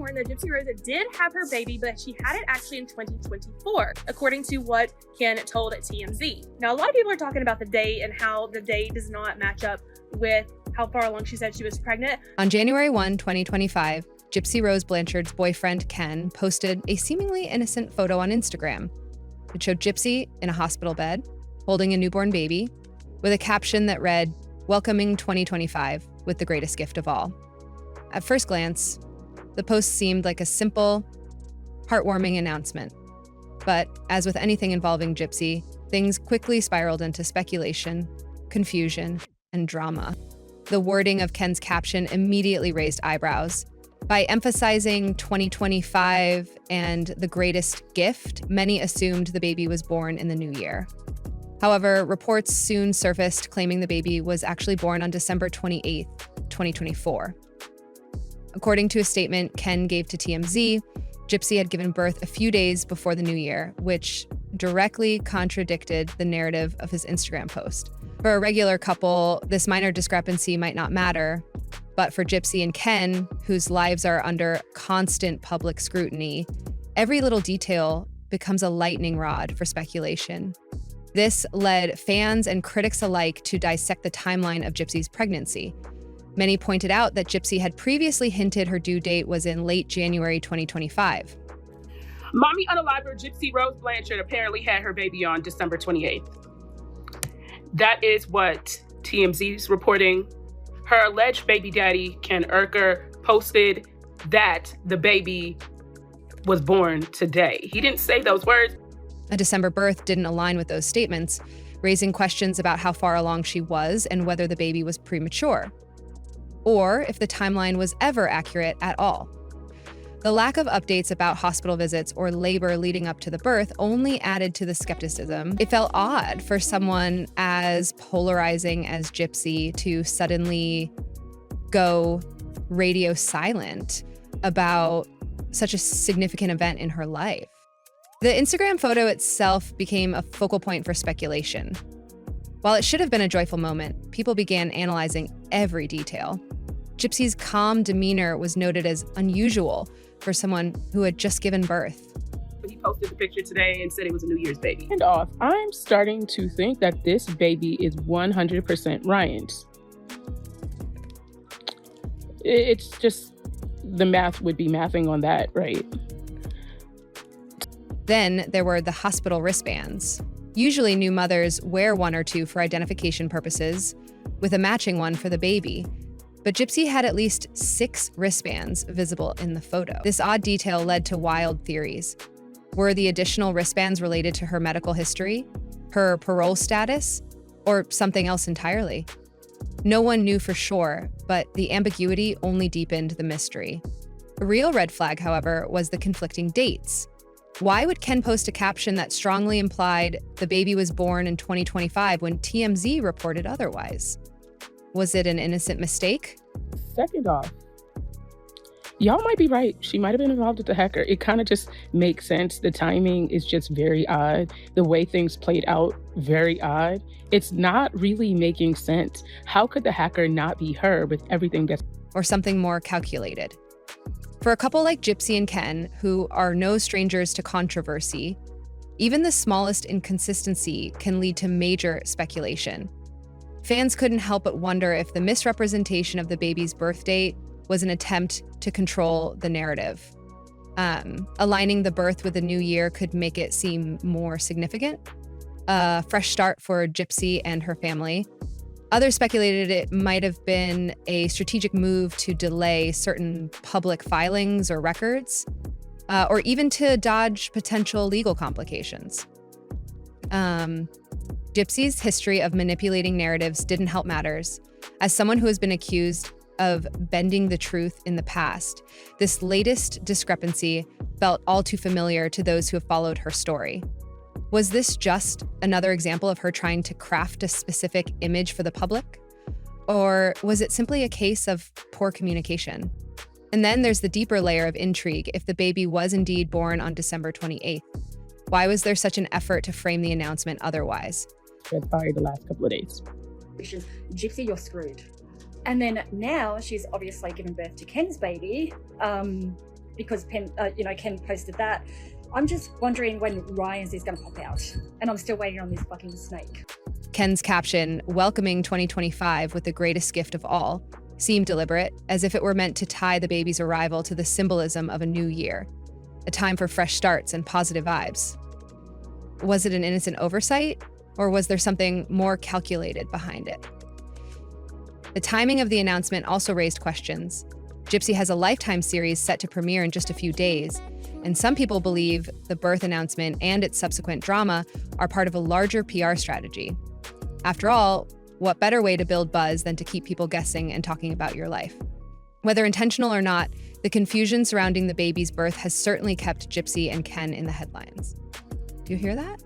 important that Gypsy Rose did have her baby, but she had it actually in 2024, according to what Ken told at TMZ. Now, a lot of people are talking about the date and how the date does not match up with how far along she said she was pregnant. On January 1, 2025, Gypsy Rose Blanchard's boyfriend, Ken, posted a seemingly innocent photo on Instagram. It showed Gypsy in a hospital bed, holding a newborn baby, with a caption that read, "Welcoming 2025 with the greatest gift of all." At first glance, the post seemed like a simple, heartwarming announcement. But as with anything involving Gypsy, things quickly spiraled into speculation, confusion, and drama. The wording of Ken's caption immediately raised eyebrows. By emphasizing 2025 and the greatest gift, many assumed the baby was born in the new year. However, reports soon surfaced claiming the baby was actually born on December 28th, 2024. According to a statement Ken gave to TMZ, Gypsy had given birth a few days before the new year, which directly contradicted the narrative of his Instagram post. For a regular couple, this minor discrepancy might not matter, but for Gypsy and Ken, whose lives are under constant public scrutiny, every little detail becomes a lightning rod for speculation. This led fans and critics alike to dissect the timeline of Gypsy's pregnancy. Many pointed out that Gypsy had previously hinted her due date was in late January 2025. Mommy unaliver Gypsy Rose Blanchard apparently had her baby on December 28th. That is what TMZ's reporting. Her alleged baby daddy, Ken Urker, posted that the baby was born today. He didn't say those words. A December birth didn't align with those statements, raising questions about how far along she was and whether the baby was premature, or if the timeline was ever accurate at all. The lack of updates about hospital visits or labor leading up to the birth only added to the skepticism. It felt odd for someone as polarizing as Gypsy to suddenly go radio silent about such a significant event in her life. The Instagram photo itself became a focal point for speculation. While it should have been a joyful moment, people began analyzing every detail. Gypsy's calm demeanor was noted as unusual for someone who had just given birth. He posted the picture today and said it was a New Year's baby. And off, I'm starting to think that this baby is 100% Ryan's. It's just, the math would be mathing on that, right? Then there were the hospital wristbands. Usually new mothers wear one or two for identification purposes, with a matching one for the baby. But Gypsy had at least 6 wristbands visible in the photo. This odd detail led to wild theories. Were the additional wristbands related to her medical history, her parole status, or something else entirely? No one knew for sure, but the ambiguity only deepened the mystery. A real red flag, however, was the conflicting dates. Why would Ken post a caption that strongly implied the baby was born in 2025 when TMZ reported otherwise? Was it an innocent mistake? Second off, y'all might be right. She might have been involved with the hacker. It kind of just makes sense. The timing is just very odd. The way things played out, very odd. It's not really making sense. How could the hacker not be her with everything that's... Or something more calculated? For a couple like Gypsy and Ken, who are no strangers to controversy, even the smallest inconsistency can lead to major speculation. Fans couldn't help but wonder if the misrepresentation of the baby's birth date was an attempt to control the narrative. Aligning the birth with the new year could make it seem more significant. A fresh start for Gypsy and her family. Others speculated it might have been a strategic move to delay certain public filings or records, or even to dodge potential legal complications. Gypsy's history of manipulating narratives didn't help matters. As someone who has been accused of bending the truth in the past, this latest discrepancy felt all too familiar to those who have followed her story. Was this just another example of her trying to craft a specific image for the public? Or was it simply a case of poor communication? And then there's the deeper layer of intrigue if the baby was indeed born on December 28th. Why was there such an effort to frame the announcement otherwise? Transpired the last couple of days. Gypsy, you're screwed. And then now she's obviously given birth to Ken's baby. because Ken posted that. I'm just wondering when Ryan's is going to pop out, and I'm still waiting on this fucking snake. Ken's caption, welcoming 2025 with the greatest gift of all, seemed deliberate, as if it were meant to tie the baby's arrival to the symbolism of a new year, a time for fresh starts and positive vibes. Was it an innocent oversight, or was there something more calculated behind it? The timing of the announcement also raised questions. Gypsy has a Lifetime series set to premiere in just a few days, and some people believe the birth announcement and its subsequent drama are part of a larger PR strategy. After all, what better way to build buzz than to keep people guessing and talking about your life? Whether intentional or not, the confusion surrounding the baby's birth has certainly kept Gypsy and Ken in the headlines. Do you hear that?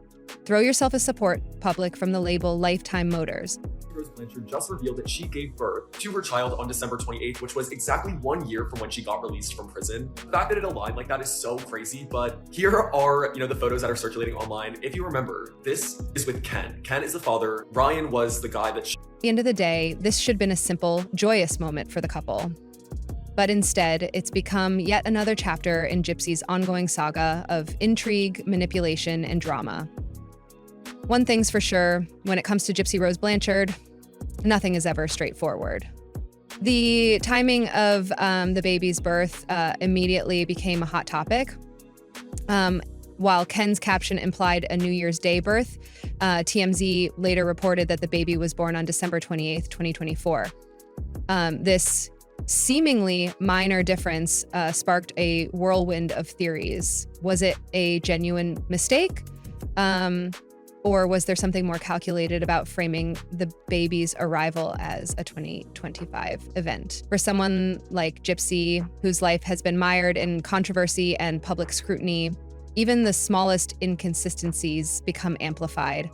Throw yourself a support public from the label Lifetime Motors. Rose Blanchard just revealed that she gave birth to her child on December 28th, which was exactly 1 year from when she got released from prison. The fact that it aligned like that is so crazy, but here are, the photos that are circulating online. If you remember, this is with Ken. Ken is the father. Ryan was the guy that At the end of the day, this should have been a simple, joyous moment for the couple. But instead, it's become yet another chapter in Gypsy's ongoing saga of intrigue, manipulation, and drama. One thing's for sure, when it comes to Gypsy Rose Blanchard, nothing is ever straightforward. The timing of the baby's birth immediately became a hot topic. While Ken's caption implied a New Year's Day birth, TMZ later reported that the baby was born on December 28th, 2024. This seemingly minor difference sparked a whirlwind of theories. Was it a genuine mistake? Or was there something more calculated about framing the baby's arrival as a 2025 event? For someone like Gypsy, whose life has been mired in controversy and public scrutiny, even the smallest inconsistencies become amplified.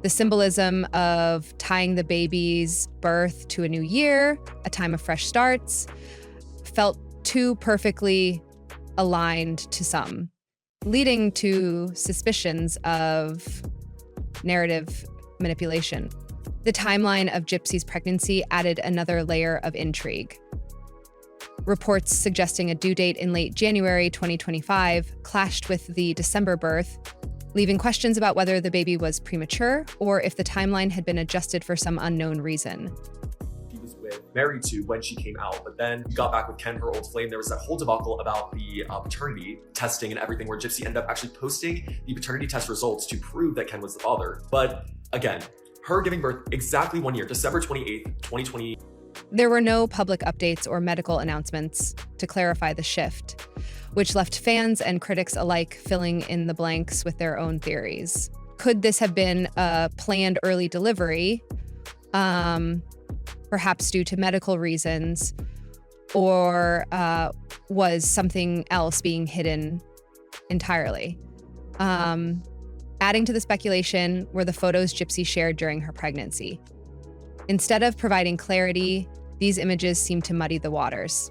The symbolism of tying the baby's birth to a new year, a time of fresh starts, felt too perfectly aligned to some, leading to suspicions of narrative manipulation. The timeline of Gypsy's pregnancy added another layer of intrigue. Reports suggesting a due date in late January 2025 clashed with the December birth, leaving questions about whether the baby was premature or if the timeline had been adjusted for some unknown reason. she was married to when she came out, but then got back with Ken, her old flame. There was that whole debacle about the paternity testing and everything, where Gypsy ended up actually posting the paternity test results to prove that Ken was the father. But again, her giving birth exactly 1 year, December 28th, 2020. There were no public updates or medical announcements to clarify the shift, which left fans and critics alike filling in the blanks with their own theories. Could this have been a planned early delivery, perhaps due to medical reasons, or was something else being hidden entirely? Adding to the speculation were the photos Gypsy shared during her pregnancy. Instead of providing clarity, these images seemed to muddy the waters.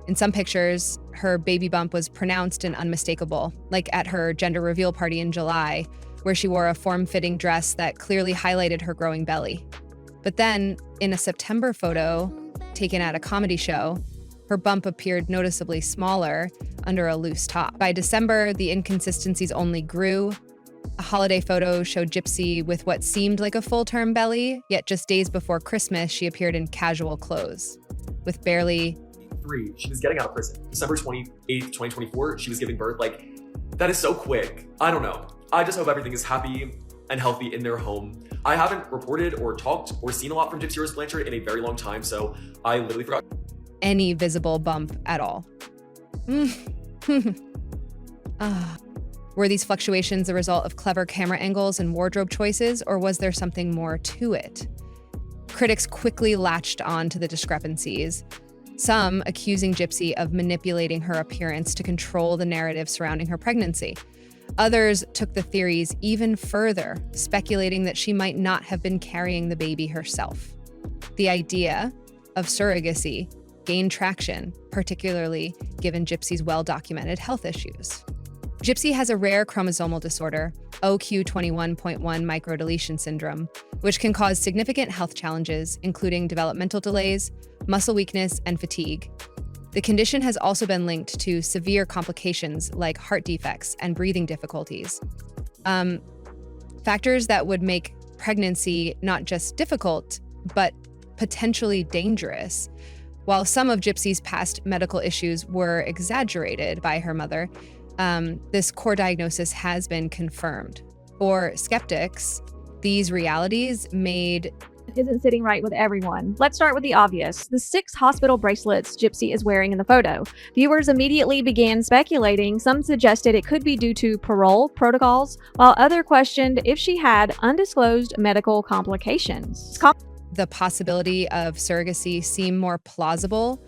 In some pictures, her baby bump was pronounced and unmistakable, like at her gender reveal party in July, where she wore a form-fitting dress that clearly highlighted her growing belly. But then, in a September photo taken at a comedy show, her bump appeared noticeably smaller under a loose top. By December, the inconsistencies only grew. A holiday photo showed Gypsy with what seemed like a full-term belly, yet just days before Christmas, she appeared in casual clothes, with barely... She was getting out of prison. December 28th, 2024, she was giving birth. Like, that is so quick. I don't know. I just hope everything is happy and healthy in their home. I haven't reported or talked or seen a lot from Gypsy Rose Blanchard in a very long time, so I literally forgot. Any visible bump at all. Were these fluctuations the result of clever camera angles and wardrobe choices, or was there something more to it? Critics quickly latched on to the discrepancies, some accusing Gypsy of manipulating her appearance to control the narrative surrounding her pregnancy. Others took the theories even further, speculating that she might not have been carrying the baby herself. The idea of surrogacy gained traction, particularly given Gypsy's well-documented health issues. Gypsy has a rare chromosomal disorder, OQ21.1 microdeletion syndrome, which can cause significant health challenges, including developmental delays, muscle weakness, and fatigue. The condition has also been linked to severe complications like heart defects and breathing difficulties. Factors that would make pregnancy not just difficult, but potentially dangerous. While some of Gypsy's past medical issues were exaggerated by her mother, this core diagnosis has been confirmed. For skeptics, these realities made isn't sitting right with everyone. Let's start with the obvious. The 6 hospital bracelets Gypsy is wearing in the photo. Viewers immediately began speculating. Some suggested it could be due to parole protocols, while others questioned if she had undisclosed medical complications. The possibility of surrogacy seem more plausible,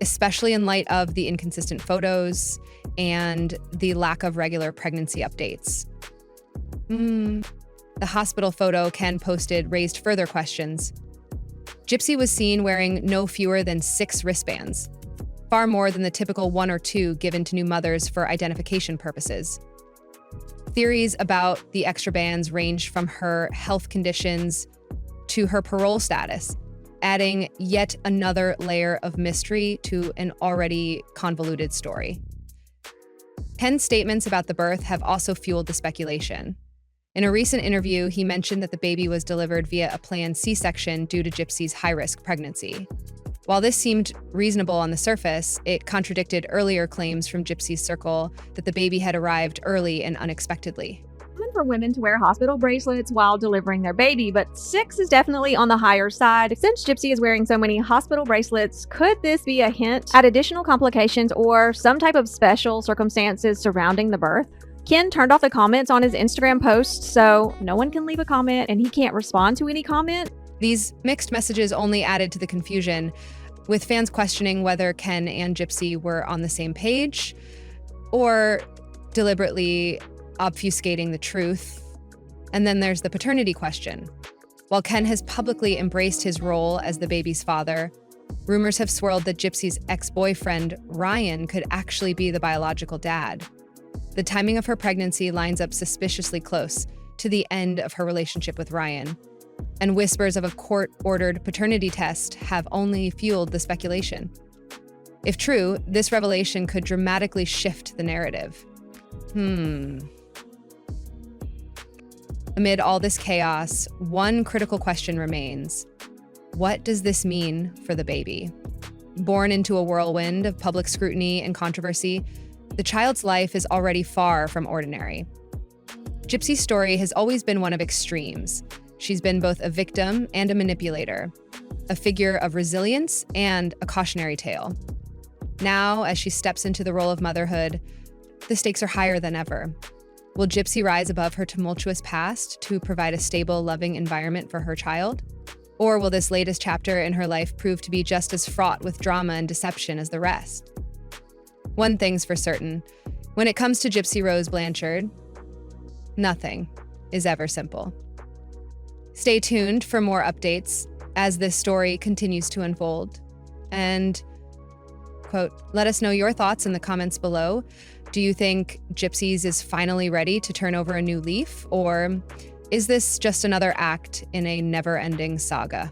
especially in light of the inconsistent photos and the lack of regular pregnancy updates. The hospital photo Ken posted raised further questions. Gypsy was seen wearing no fewer than 6 wristbands, far more than the typical 1 or 2 given to new mothers for identification purposes. Theories about the extra bands ranged from her health conditions to her parole status, adding yet another layer of mystery to an already convoluted story. Ken's statements about the birth have also fueled the speculation. In a recent interview, he mentioned that the baby was delivered via a planned C-section due to Gypsy's high-risk pregnancy. While this seemed reasonable on the surface, it contradicted earlier claims from Gypsy's circle that the baby had arrived early and unexpectedly. Common for women to wear hospital bracelets while delivering their baby, but 6 is definitely on the higher side. Since Gypsy is wearing so many hospital bracelets, could this be a hint at additional complications or some type of special circumstances surrounding the birth? Ken turned off the comments on his Instagram post, so no one can leave a comment and he can't respond to any comment. These mixed messages only added to the confusion, with fans questioning whether Ken and Gypsy were on the same page or deliberately obfuscating the truth. And then there's the paternity question. While Ken has publicly embraced his role as the baby's father, rumors have swirled that Gypsy's ex-boyfriend, Ryan, could actually be the biological dad. The timing of her pregnancy lines up suspiciously close to the end of her relationship with Ryan, and whispers of a court-ordered paternity test have only fueled the speculation. If true, this revelation could dramatically shift the narrative. Amid all this chaos, one critical question remains. What does this mean for the baby? Born into a whirlwind of public scrutiny and controversy, the child's life is already far from ordinary. Gypsy's story has always been one of extremes. She's been both a victim and a manipulator, a figure of resilience and a cautionary tale. Now, as she steps into the role of motherhood, the stakes are higher than ever. Will Gypsy rise above her tumultuous past to provide a stable, loving environment for her child? Or will this latest chapter in her life prove to be just as fraught with drama and deception as the rest? One thing's for certain, when it comes to Gypsy Rose Blanchard, nothing is ever simple. Stay tuned for more updates as this story continues to unfold. And, quote, let us know your thoughts in the comments below. Do you think Gypsy's is finally ready to turn over a new leaf? Or is this just another act in a never-ending saga?